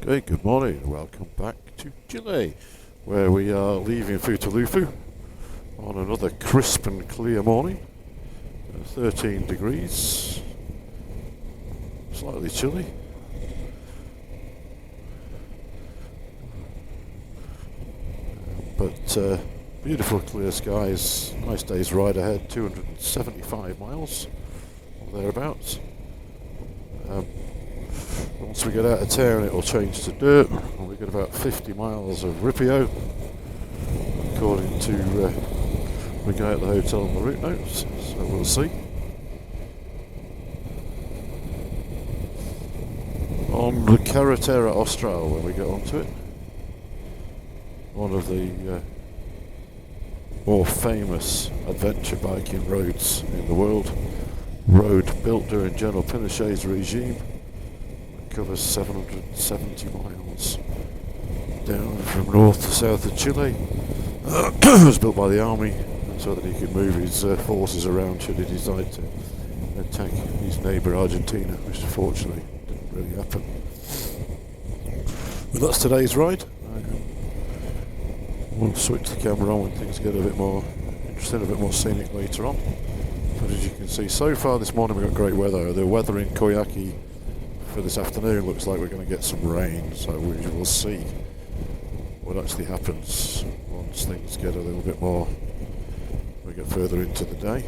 Okay, good morning and welcome back to Chile, where we are leaving Futaleufu on another crisp and clear morning. 13 degrees, slightly chilly. But beautiful clear skies, nice day's ride ahead, 275 miles or thereabouts. Once we get out of town it'll change to dirt and we get about 50 miles of Ripio according to the guy at the hotel on the route notes, so we'll see. On the Carretera Austral when we get onto it, one of the more famous adventure biking roads in the world, road built during General Pinochet's regime, covers 770 miles down from north to south of Chile. It was built by the army so that he could move his forces around should he decide to attack his neighbour Argentina, which fortunately didn't really happen. But that's today's ride. We'll switch the camera on when things get a bit more interesting, a bit more scenic later on. But as you can see, so far this morning we've got great weather. The weather in Coyhaique for this afternoon looks like we're going to get some rain, so we will see what actually happens once things get a little bit more, we get further into the day.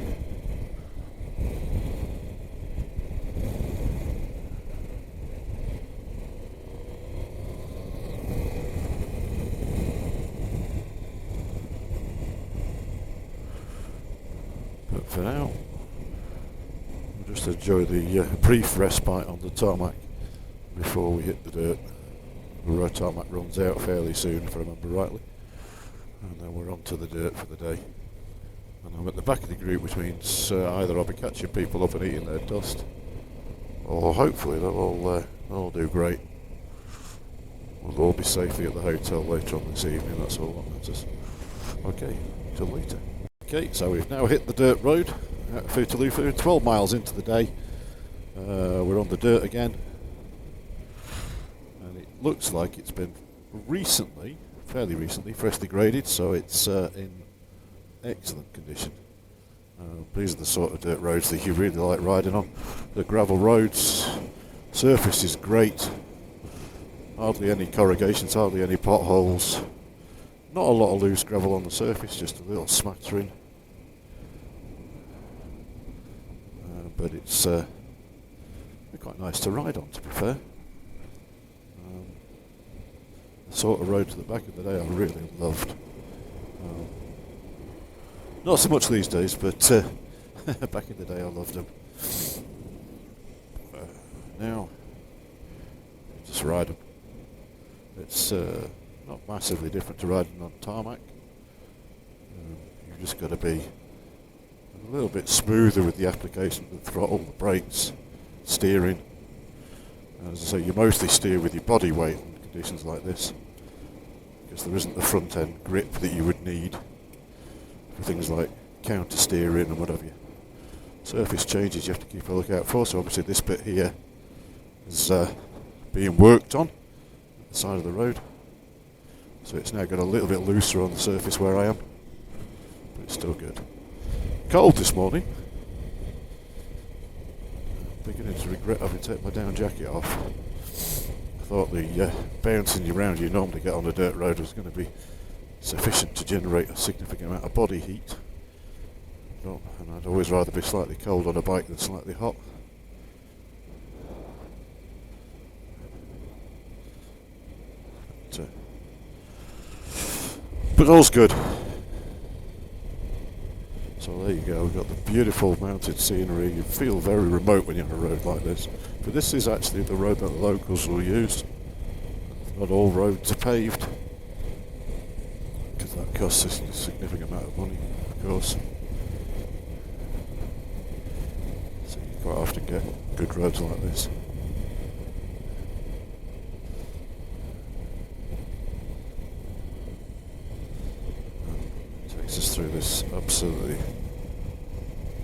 But for now, we'll just enjoy the brief respite on the tarmac before we hit the dirt. The tarmac runs out fairly soon, if I remember rightly, and then we're on to the dirt for the day. And I'm at the back of the group, which means either I'll be catching people up and eating their dust, or hopefully they'll all do great. We'll all be safely at the hotel later on this evening, that's all that matters. Okay, till later. Okay, so we've now hit the dirt road at Futaleufu, 12 miles into the day. We're on the dirt again, and it looks like it's been fairly recently, freshly graded, so it's in excellent condition. These are the sort of dirt roads that you really like riding on. The gravel roads, surface is great, hardly any corrugations, hardly any potholes. Not a lot of loose gravel on the surface, just a little smattering. But it's quite nice to ride on, to be fair. The sort of road to the back of the day I really loved. Not so much these days, but back in the day I loved them. Now, just ride them. It's not massively different to riding on tarmac. You've just got to be a little bit smoother with the application of the throttle, the brakes, steering. As I say, you mostly steer with your body weight in conditions like this, because there isn't the front end grip that you would need for things like counter steering and whatever. Surface changes you have to keep a lookout for, so obviously this bit here is being worked on at the side of the road. So it's now got a little bit looser on the surface where I am, but it's still good. Cold this morning. Beginning to regret having taken my down jacket off. I thought the bouncing around you normally get on a dirt road was going to be sufficient to generate a significant amount of body heat. And I'd always rather be slightly cold on a bike than slightly hot. But all's good. So there you go, we've got the beautiful mountain scenery. You feel very remote when you're on a road like this. But this is actually the road that the locals will use. Not all roads are paved, because that costs a significant amount of money, of course. So you quite often get good roads like this. Takes us through this absolutely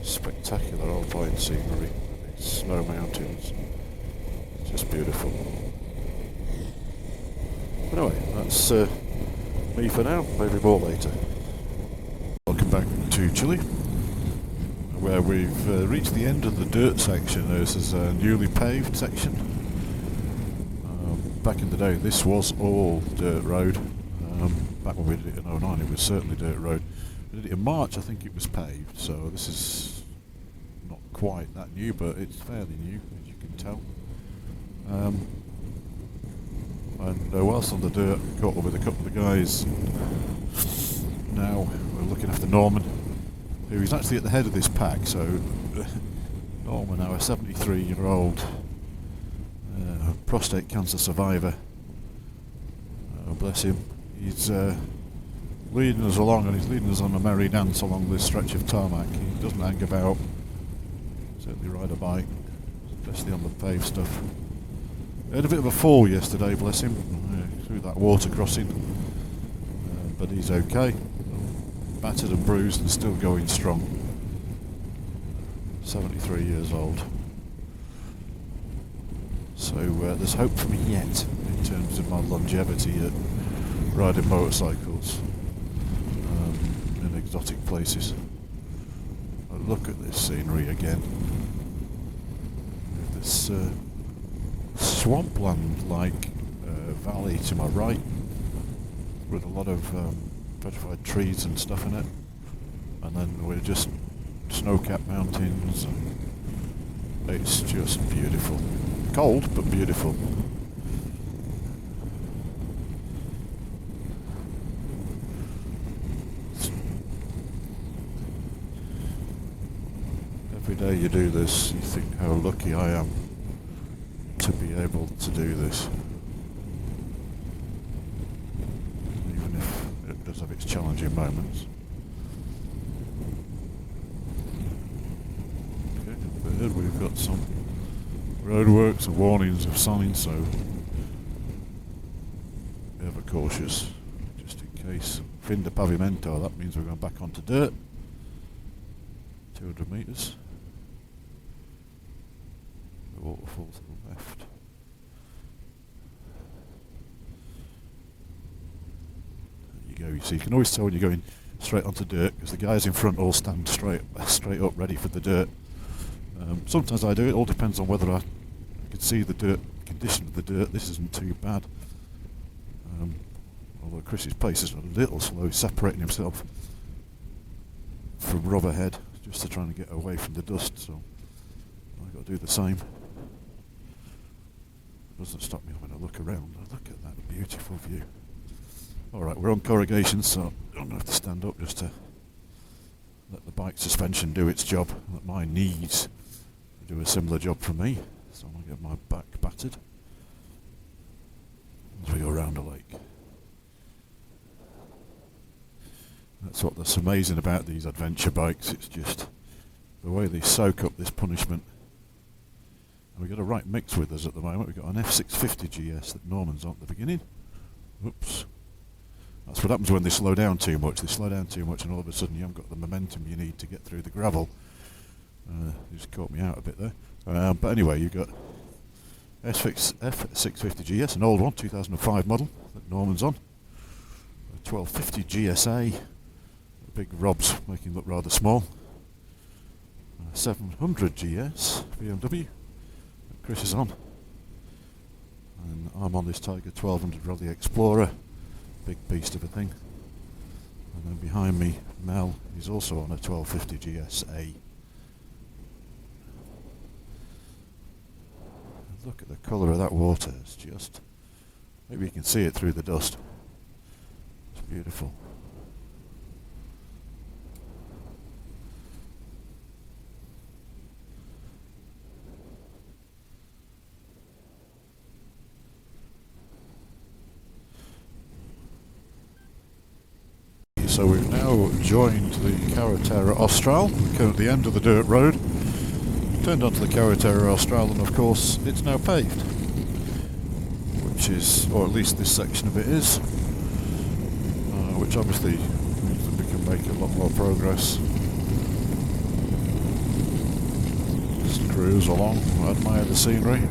spectacular alpine scenery, these snow mountains. It's just beautiful. Anyway, that's me for now, maybe more later. Welcome back to Chile, where we've reached the end of the dirt section. This is a newly paved section. Back in the day this was all dirt road. Back when we did it in '09 it was certainly dirt road. We did it in March, I think it was paved, so this is not quite that new, but it's fairly new, as you can tell. And whilst on the dirt, I caught up with a couple of guys. Now we're looking after Norman, who is actually at the head of this pack. So Norman, now a 73-year-old prostate cancer survivor, bless him, he's leading us along, and he's leading us on a merry dance along this stretch of tarmac. He doesn't hang about, certainly ride a bike, especially on the paved stuff. He had a bit of a fall yesterday, bless him, through that water crossing, but he's okay, battered and bruised and still going strong. 73 years old. So there's hope for me yet in terms of my longevity at riding motorcycles in exotic places. But look at this scenery again. This swampland-like valley to my right, with a lot of petrified trees and stuff in it, and then we're just snow-capped mountains. It's just beautiful. Cold, but beautiful. Every day you do this, you think how lucky I am to be able to do this, even if it does have its challenging moments. Okay, up ahead we've got some roadworks and warnings of signs, so be ever cautious, just in case. Fin de pavimento, that means we're going back onto dirt. 200 metres. The waterfall to the left. There you go. So you can always tell when you're going straight onto dirt, because the guys in front all stand straight up ready for the dirt. Sometimes I do, it all depends on whether I can see the dirt, condition of the dirt. This isn't too bad. Although Chris's pace is a little slow, separating himself from Rubberhead, just to try and get away from the dust, so I've got to do the same. It doesn't stop me when I look around. Look at that beautiful view. Alright, we're on corrugation, so I don't have to stand up, just to let the bike suspension do its job, let my knees do a similar job for me, so I'm going to get my back battered as we go around a lake. That's what's amazing about these adventure bikes, it's just the way they soak up this punishment. And we've got a right mix with us at the moment. We've got an F650 GS that Norman's on at the beginning. Oops. That's what happens when they slow down too much. They slow down too much and all of a sudden you haven't got the momentum you need to get through the gravel. You just caught me out a bit there. But anyway, you've got F650 GS, an old one, 2005 model that Norman's on. A 1250 GSA, big Rob's making look rather small. 700 GS BMW that Chris is on. And I'm on this Tiger 1200 Rally Explorer, big beast of a thing. And then behind me, Mel is also on a 1250 GSA. Look at the colour of that water, it's just, maybe you can see it through the dust. It's beautiful. So we've now joined the Carretera Austral. We're currently at the end of the dirt road. Turned onto the Carretera Austral, and of course it's now paved, which is, or at least this section of it is, which obviously means that we can make a lot more progress. Just cruise along, admire the scenery.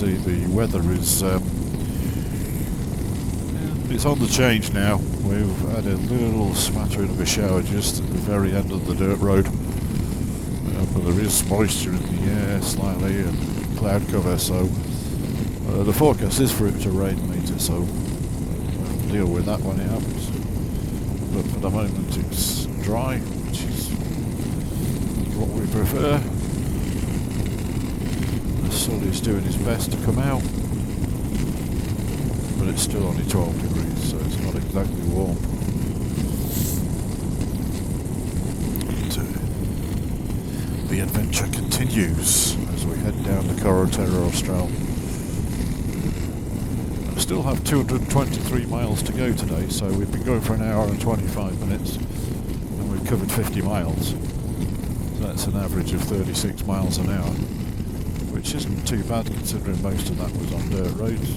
see the weather is it's on the change now. We've had a little smattering of a shower just at the very end of the dirt road, but there is moisture in the air slightly and cloud cover, so the forecast is for it to rain later, so we'll have to deal with that when it happens. But for the moment it's dry, which is what we prefer. The sun is doing its best to come out, but it's still only 12 degrees, so it's not exactly warm. But, the adventure continues as we head down the Carretera Austral. I still have 223 miles to go today, so we've been going for an hour and 25 minutes, and we've covered 50 miles. So that's an average of 36 miles an hour, which isn't too bad considering most of that was on dirt roads.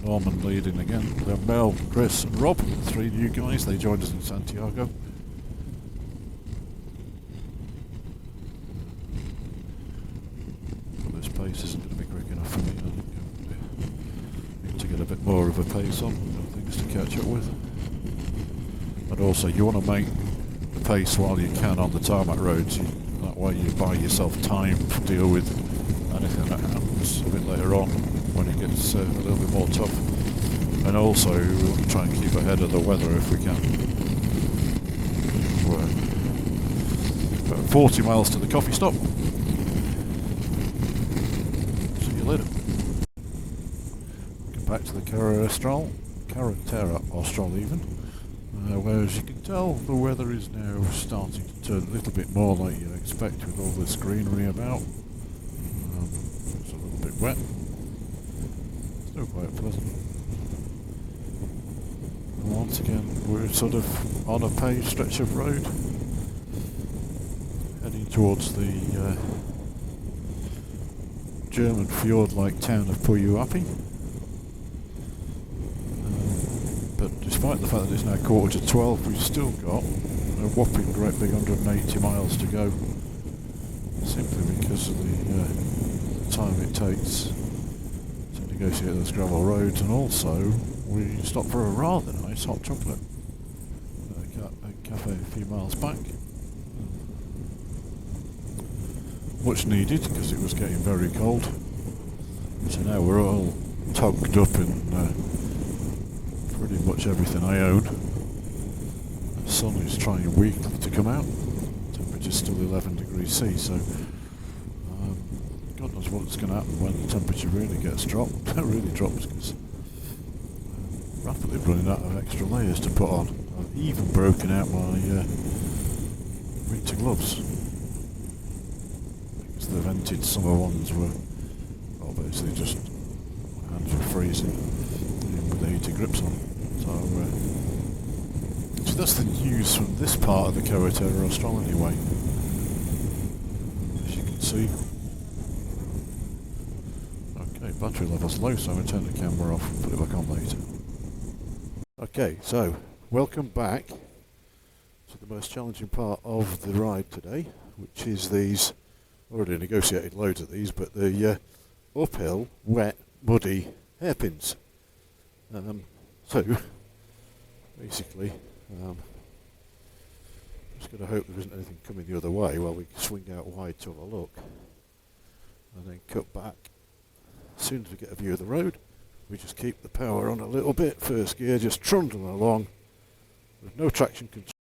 Norman leading again, then Mel, Chris and Rob, the three new guys. They joined us in Santiago. But this pace isn't going to be quick enough for me. I think I need to get a bit more of a pace on, things to catch up with. And also you want to make the pace while you can on the tarmac roads. That way you buy yourself time to deal with anything that happens a bit later on, when it gets a little bit more tough. And also we'll try and keep ahead of the weather if we can. We're about 40 miles to the coffee stop. See you later. Get back to the Carretera Austral even, where as you can tell the weather is now starting to turn a little bit more like you'd expect with all this greenery about. It's a little bit wet. Still quite pleasant. And once again, we're sort of on a paved stretch of road, heading towards the German fjord-like town of Coyhaique. But despite the fact that it's now 11:45, we've still got a whopping great big 180 miles to go, simply because of the time it takes negotiate those gravel roads, and also we stopped for a rather nice hot chocolate cafe a few miles back. Much needed because it was getting very cold. So now we're all tucked up in pretty much everything I own. The sun is trying weakly to come out. Temperature's still 11 degrees C, so God knows what's going to happen when the temperature really gets dropped. It really drops because I'm rapidly running out of extra layers to put on. I've even broken out my winter gloves because the vented summer ones were, well, basically just my hands were freezing with the heated grips on. So that's the news from this part of the Carretera Austral anyway. As you can see. Battery level's low, so I'm going to turn the camera off and put it back on later. Okay, so welcome back to the most challenging part of the ride today, which is these, already negotiated loads of these, but the uphill, wet, muddy hairpins. So, basically, just got to hope there isn't anything coming the other way while we swing out wide to have a look, and then cut back. As soon as we get a view of the road, we just keep the power on a little bit, first gear, just trundling along with no traction control.